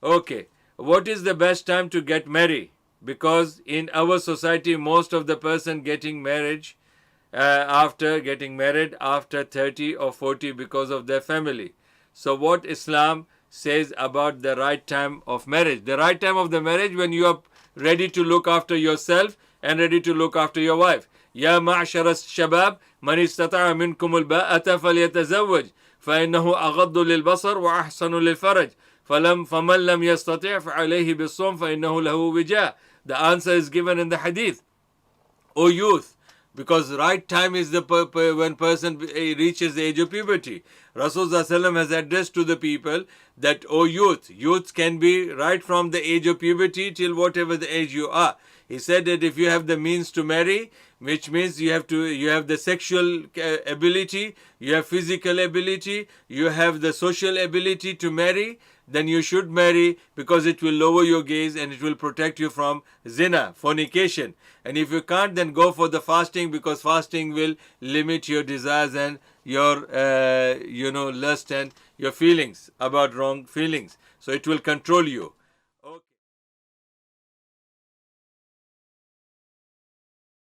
Okay, what is the best time to get married? Because in our society, most of the person getting marriage after getting married after 30 or 40 because of their family. So what Islam says about the right time of marriage? The right time of the marriage when you are ready to look after yourself and ready to look after your wife. يا معشر الشباب من استطاع منكم الباءة فليتزوج فإنه أغض للبصر وأحسن للفرج فمن لم يستطع فعليه بالصوم فإنه له وجاء. The answer is given in the hadith. O youth, because right time is the when person reaches the age of puberty. Rasulullah has addressed to the people that, O youth, youth can be right from the age of puberty till whatever the age you are. He said that if you have the means to marry, which means you have the sexual ability, you have physical ability, you have the social ability to marry, then you should marry, because it will lower your gaze and it will protect you from zina, fornication. And if you can't, then go for the fasting, because fasting will limit your desires and your lust and your feelings about wrong feelings. So it will control you.